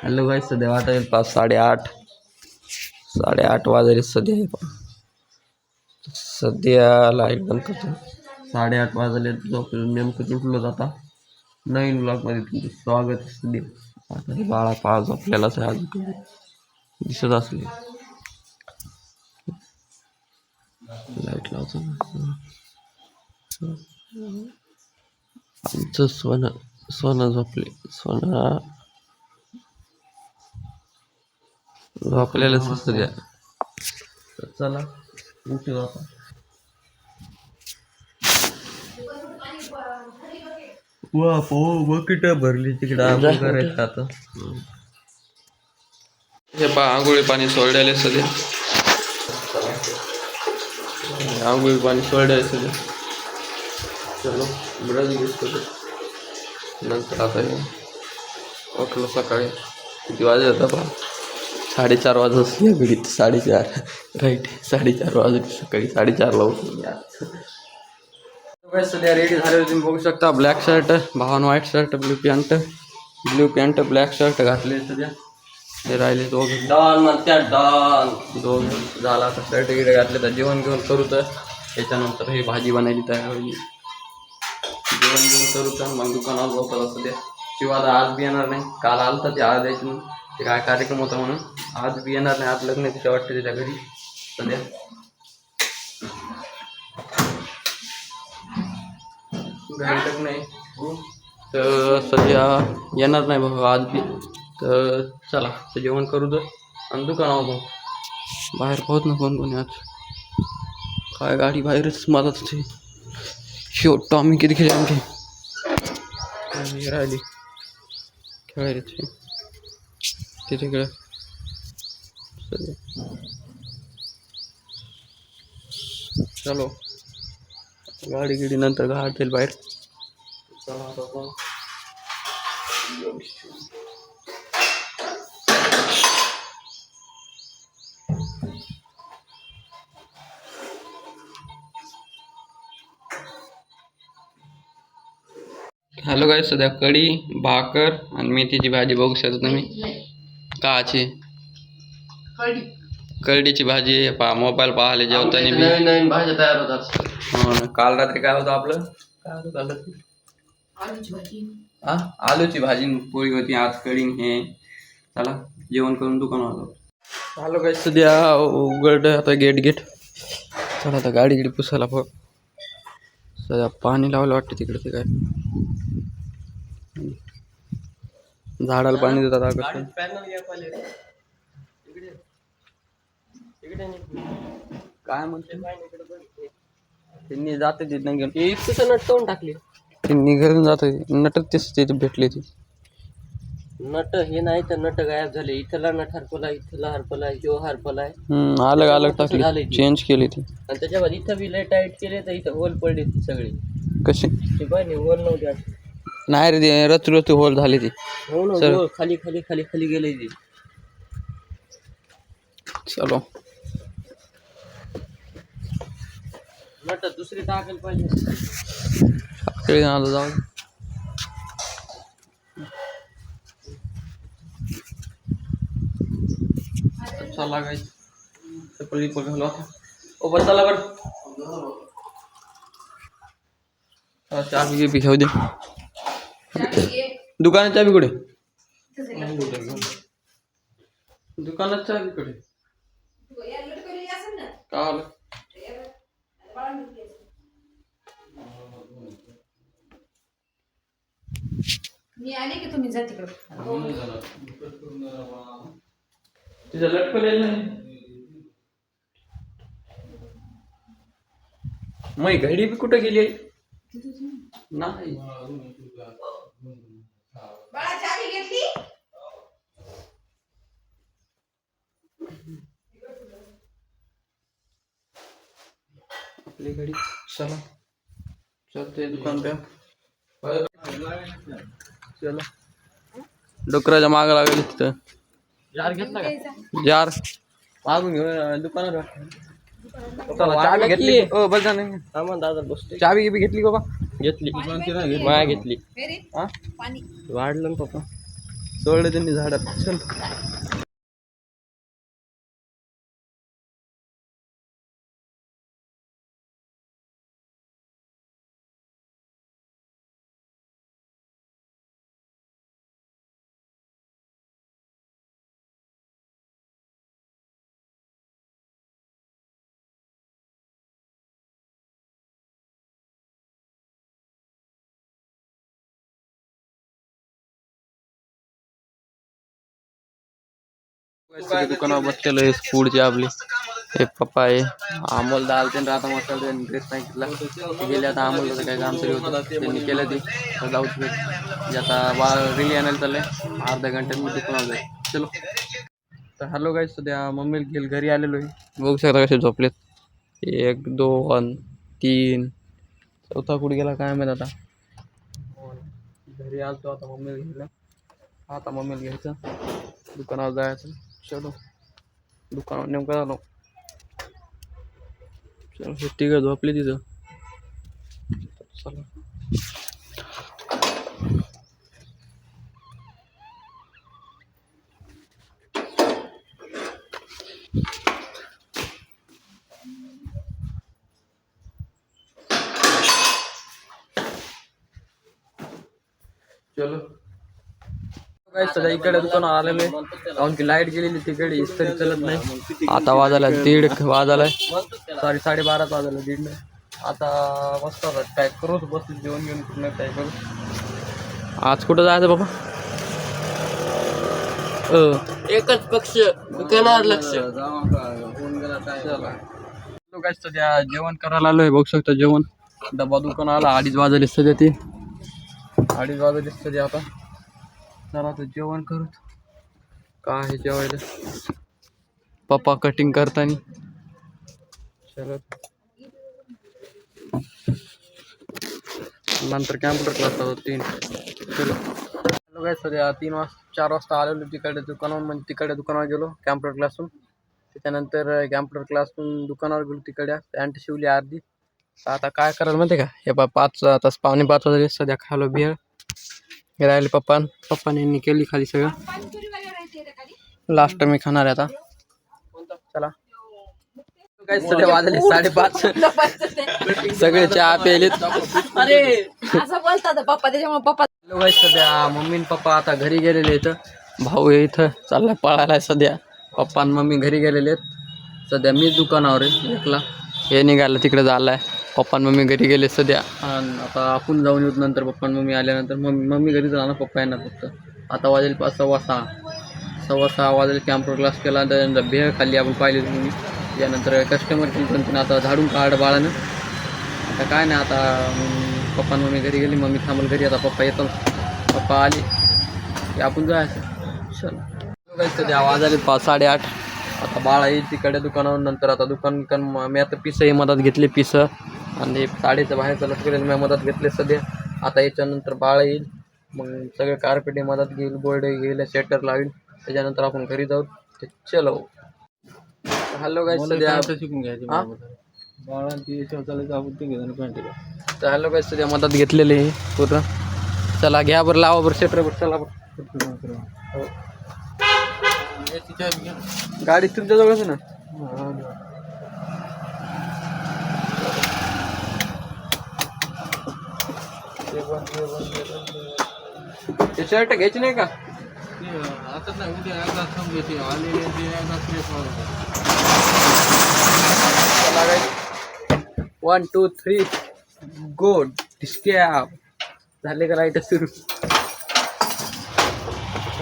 Hello गाईस, सध्या वाजले 8:30 वाजले सध्या. सध्या लाईट बंद करतो. 8:30 वाजले. झोपेल नेमकं उठलो जाता. नवीन ब्लॉगमध्ये तुमचं स्वागत. सध्या आता हे बाळा पाळ झोपलेलाच आहे, अजून दिसत असले. लाईट लावतो. आमचं सोनं झोपले. सोना झोपलेलंच सध्या. चला उठू आता. वा पो बकेट भरली तिकडे आंघोळ करायचं आता. हे आंघोळी पाणी सोडले सध्या. आंघोळी पाणी सोडले सध्या. चलो ब्रश घेतो नंतर. आता उठलो सकाळी. किती वाजत होता पहा? 4:30 वाजत या घडीत. 4:30 राईट. 4:30 वाजत सकाळी. 4:30ला उठलो. सध्या रेडी झाले. तुम्ही बघू शकता. ब्लॅक शर्ट भावानं, white shirt, blue pant black shirt घातले सध्या. हे राहिले दोघं डॉन म्हणत्या डॉन. दोघं झाला. आता शर्ट गिडे घातले तर जेवण घेऊन करू. तर त्याच्यानंतर हे भाजी बनायली तयार होईल. जेवण घेऊन करू तर मग दुकानावर जाऊ. सध्या शिवाला आज बी येणार नाही. काल आलं तर ते आज यायचं. ते काय कार्यक्रम होता म्हणून आज बी येणार नाही. आज लग्न आहे तिच्या वाटतं त्याच्या घरी. सध्या घंटक नाही तर सध्या येणार नाही बघा आज बी. तर चला तर जेवण करू तर आणि दुकानावर जाऊ. बाहेर पाहत ना कोण कोणी आज. काय गाडी बाहेरच मदत होते. शेवट आम्ही किती खेळ आमची राहिली खेळायची तिकडे. चलो गाडी गिडी नंतर गाडतील बाहेर. हॅलो गाईस, सध्या कढी, भाकर आणि मेथीची भाजी बघू शकता तुम्ही. काची कढीची भाजी पहा. मोबाईल पाहिले जेवताना नवीन भाज्या तयार होतात. काल रात्री काय होतं आपलं? काय होतं काल रात्री? आलूची भाजी पोळी होती. आज कढी हे. चला जेवण करून दुकानावर जाऊ. हॅलो गाईस, सध्या उघड आता गेट. चला आता गाडी गिडी पुसायला बघ. सध्या पाणी लावलं वाटतं तिकडे. ते काय झाडाला पाणी देतात. काय म्हणते त्यांनी जाते तिथं घेऊन. इतकं नट करून टाकले. त्यांनी घरून जाते नट. तेच भेटले ती नट. हे नाही तर नट गायब झाले. इथला नट हरपला, इथला हरपला, जो हरपलाय. अलग अलग टाकले, चेंज केली ती. आणि त्याच्यावर इथं बी लय टाईट केले तर इथं होल पडले ती सगळी. कशी ते पाहिजे होल नव्हते. नाही रे, ते रचू होल झाले ती. हो ना, खाली खाली खाली खाली गेले ती. चलो नट दुसरी टाकायला पाहिजे. जाऊ. चला गाईस चप्पल घालू आता. ओ बस चला बरं. चाबी बी घेऊ दे. दुकानात चाबी कुठे? दुकानात चाबी कुठे? का आलं? मी आले की तुम्ही जा तिकडं. तिचं लटकलेलं नाही. मग घडी बी कुठं गेली नाही. बाळा चाबी घेतली. आपली गाडी. चला चलते दुकान पे. चला डोकराच्या मागं लागेल तिथं. जार घेतला का? जार मागून घेऊन दुकानात. चाबी घेतली. ओ बस जा नाही. दादा बसतो. चाबी बी घेतली बाबा. घेतली. माया घेतली. वाढलं ना पप्पा. सोडलं त्यांनी झाडात. चल दुकानावर बसलेलो आहे फूडची आपली. हे पप्पा आहे अमोल दाल त्यांनी आता मस्त ड्रेस नाही घेतला गेले. आता अमोल काही काम तरी होतं त्यांनी केलं ती जाऊच म्हणजे आता रिली आणायला चाललंय अर्ध्या घंट्यात मी दुकानावर जाईल. चलो तर हॅलो गाईस, सध्या मम्मी घरी आलेलो आहे. बघू शकता कसे झोपलेत. 1 2 3 चौथा कुठे गेला काय माहीत. आता घरी आलतो आता मम्मीला घ्यायला. आता मम्मीला घ्यायचं दुकानावर जायचं. चलो दुकानावर नेमकं झालो. चलो हे तिघं झोपले तिथं. चला चलो सध्या इकडे दुकानावर आलेलो आहे. काहून की लाईट गेलेली तिकडे इस्त्री चलत नाही. आता वाजायला 1:30 वाजालाय. सॉरी 12:30 वाजायला 1:30 नाही. आता मस्त काय करूच बसलो जेवण घेऊन पूर्ण काय करू. आज कुठं जायचं बाबा? एकच पक्ष दुकानावर लक्ष. काय सध्या जेवण करायला आलोय. बघू शकता जेवण डबा दुकान आला. 2:30 वाजले सध्या. ते 2:30 वाजले सध्या. आता चला तर जेवण करू. काय आहे जेवायला? पप्पा कटिंग करतानी. चलो नंतर कॅम्प्युटर क्लास होता 3. चलो काय सध्या 4 वाजता आलेलो तिकडे दुकानावर. म्हणजे तिकडे दुकानावर गेलो कॅम्प्युटर क्लासून. त्याच्यानंतर कॅम्प्युटर क्लासून दुकानावर गेलो. तिकडे पॅन्ट शिवली अर्धी. आता काय करायला माहिती का? हे 5 आता 4:45 वाजले सध्या. खालो बिळ हे राहिले पप्पाने केली खाली सगळं. लास्ट मी खाणार आहे आता. चला काय सध्या वाजले 5:30. सगळे चहा प्यायलेत. अरे असं बोलतात पप्पा, त्याच्यामुळे पप्पा. सध्या मम्मी पप्पा आता घरी गेलेले आहेत. भाऊ आहे इथं चाललाय पळायला सध्या. पप्पा आणि मम्मी घरी गेलेले आहेत. सध्या मी दुकानावर आहे एकला. हे निघालं तिकडे झालाय. पप्पा आणि मम्मी घरी गेले सध्या. आणि आता आपण जाऊन येऊ नंतर. पप्पा आणि मम्मी आल्यानंतर मम्मी घरी जाणार. पप्पा येणार फक्त. आता वाजेल 6:15 वाजेल. कॅम्प्युटर क्लास केला. त्यानंतर भेळ खाल्ली आपण पाहिली तुम्ही. त्यानंतर कस्टमर केली पण आता झाडून काढ बाळानं. आता काय नाही. आता पप्पा आणि मम्मी घरी गेली. मम्मी थांबल घरी. आता पप्पा येतो. पप्पा आले की आपण जायचं. चल सध्या वाजले 8:30. आता बाळा येईल तिकडे दुकानावर. नंतर आता दुकान मी आता पिसंही मदत घेतली. पिसं आणि 7:30 बाहेरचं लटकलेलं मी मदत घेतली सध्या. आता याच्यानंतर बाळा येईल. मग सगळे कार्पेटे मदत घेईल. बोर्ड घेईल. सेटर लावेल. त्याच्यानंतर आपण घरी जाऊ. ते चलो हॅलो गाईस सध्या शिकून घ्यायचं. तर हॅलो गाईस सध्या मदत घेतलेली आहे पूर्ण. चला घ्या बरं. लावा बरं सेटर बरं. चला बरं. हो गाडी तुमच्याजवळच ना. ते शर्ट घ्यायची नाही का? आता नाही उद्या एकदा समजायचे आलेले एकदा 1 2 3 गो डिस्कॅप झाले का? राईट सुरू.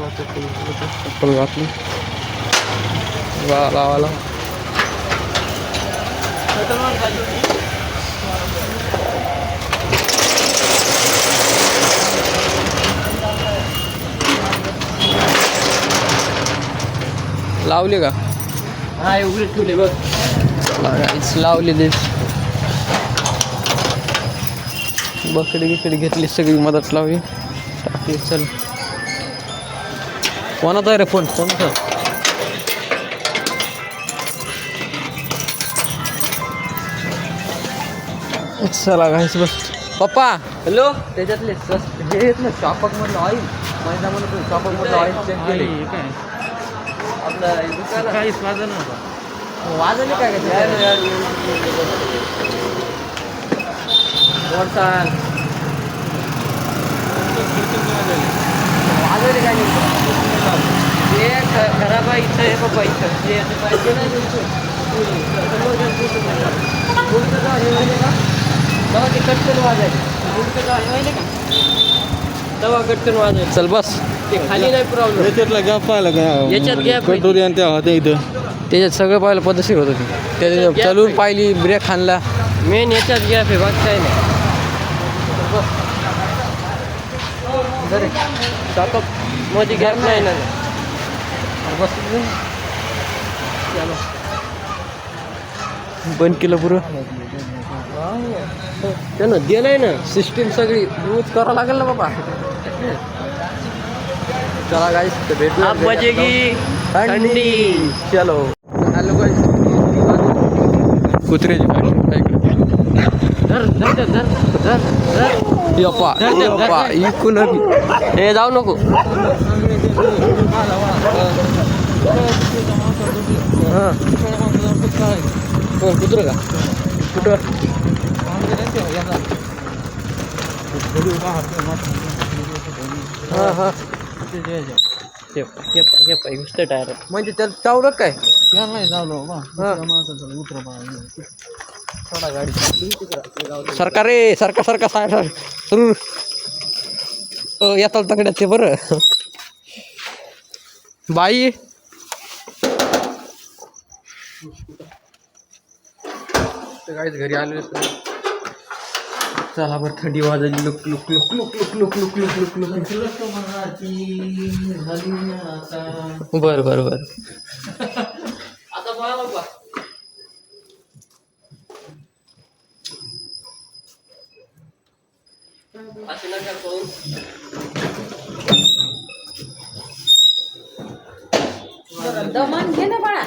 चप्पल घातली. लावाला लावली का? हा एवढी ठेवली बघ. लावली दिस. बकडी घेतली सगळी मदत लावली टाकली. चल कोणाचा आहे रे फोन? कोणाचा? चला गाईस बस. पप्पा हॅलो. त्याच्यातले हे आहेत ना शॉपक मधलं ऑइल महिना म्हणतो शॉपमधलं ऑइल चेक केले काय आपलं हे दुकान काहीच वाजत नव्हता. वाजले काय काय सांग वाजवले काय नाही हे खराब आहे इथं हे बाबा इथं हे आता पाहिजे नाही तेव्हा ते कटकन वाजायचे तेव्हा कटकन वाजायचे चल बस ते खाली नाही प्रॉब्लेम याच्यातला गॅप पाहिला का याच्यात gap आहे. कटोरी आणि त्या होत्या इथं त्याच्यात सगळं पाहिलं पद्धतशीर होतं ते त्याच्यात gap चालून आहे. पाहिली ब्रेक हाणला मेन याच्यात गॅप आहे बाकी काय नाही शॉकअप मध्ये गॅप नाही ना बस बंद केलं पुरं त्यानं दे नाही ना सिस्टीम सगळी यूज करावं लागेल ना बाबा चला गाईस तर भेटू आप बजेगी थंडी चलो हॅलो गाईस कुत्र्याची गाडी धर धर धर धर धर धर यप्पा धर, धर, यप्पा धर. इकून हे जाऊ नको कुत्र का कुठं हां हां गोष्ट टायर म्हणजे त्याला चावलं काय नाही झालो सरकार रे सरका सरका सायटर सुरू येतात तगड्यात ते बरं बाई काहीच घरी आले चला बरं थंडी वाजली look look look look look look look look look look बर बर बर आता बघा बाबा असं नका करू दमान घे ना बाळा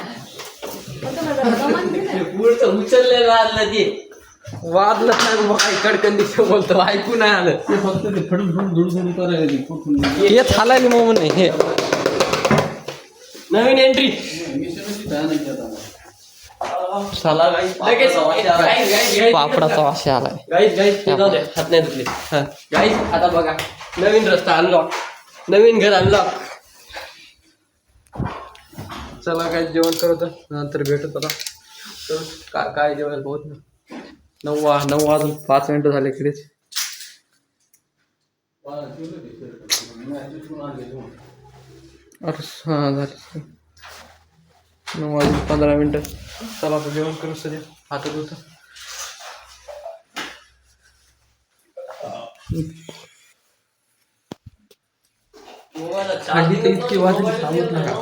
दमान घे ना पुढचं उचललेलं आलं ते वाजलं नाही बाबा काही कडकन दिसतं बोलतो ऐकू नाही आलं ते फक्त ते फडून धुडून करायला हेच हालायला मग नाही हे नवीन एंट्री साला लगेच पापडाचा वास आलाय गाईज जाऊ दे हात नाही धुतले गाईज आता बघा नवीन रस्ता अनलॉक नवीन घर अनलॉक चला काय जेवण करत नंतर भेटत आता तर काय काय जेवायला बहुत ना 9 वाजून 5 मिनिटं झाले इकडेच हां झाले 9 वाजून 15 मिनिटं चला आता जेवण करू सध्या हातात होतं थंडी तर इतकी वाजली सांगत नका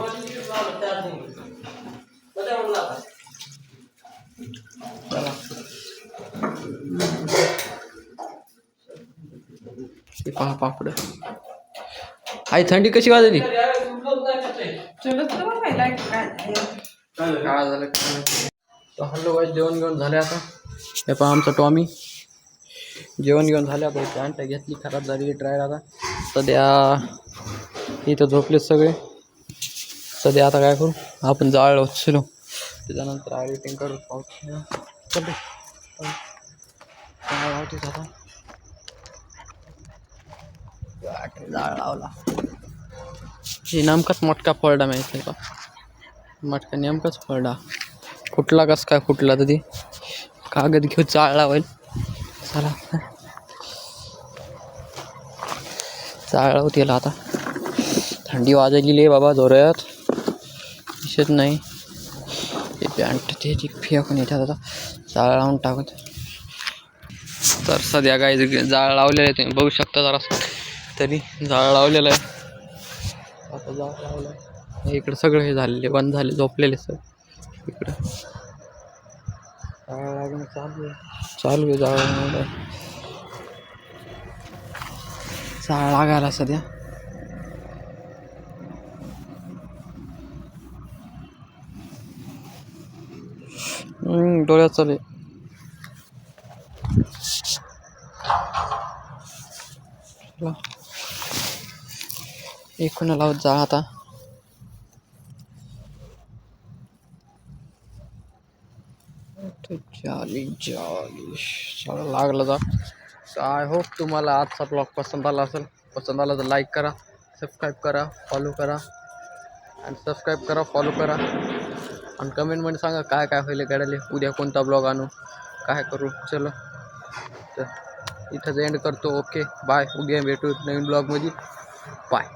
हे पहा पापड आई थंडी कशी वाजली काय झालं तर हॅलो गाईस जेवण घेऊन झाले आता हे पहा आमचा टॉमी जेवण घेऊन झाले आता पॅन्ट घेतली खराब झाली ड्रायर आता सध्या इथं झोपलेत सगळे सध्या आता काय करू आपण जाळ उचलू त्याच्यानंतर एडिटिंग करू पाऊस चल आता जाळ लावला हे नेमकाच मटका फळडा माहिती आहे का मटका नेमकाच फळडा फुटला कस काय फुटला तर ती कागद घेऊन जाळ लावेल चला जाळ लावत गेला आता थंडी वाजलेली आहे बाबा जोरात दिसत नाही ते पॅन्ट ते फेकून येतात आता जाळ लावून टाकत तर सध्या काय जाळ लावलेलं आहे तुम्ही बघू शकता जरा तरी जाळ लावलेलं आहे आता जाळ लावलं आहे इकडं सगळं हे झालेले बंद झाले झोपलेले सर इकडं जाळ लागणं चालू आहे जाळ जाळ लागायला सध्या डोळ्यात चालू एकूण लावत जा आता. चाली चला लागलं जा. आय होप तुम्हाला आजचा ब्लॉग पसंत आला असेल. पसंत आला तर लाईक करा, सबस्क्राईब करा, फॉलो करा आणि सबस्क्राईब करा, फॉलो करा आणि कमेंटमध्ये सांगा काय काय होईल गाड्याले. उद्या कोणता ब्लॉग आणू, काय करू. चलो तर इथंच एंड करतो. Okay bye. उद्या भेटू नवीन ब्लॉगमध्ये. बाय.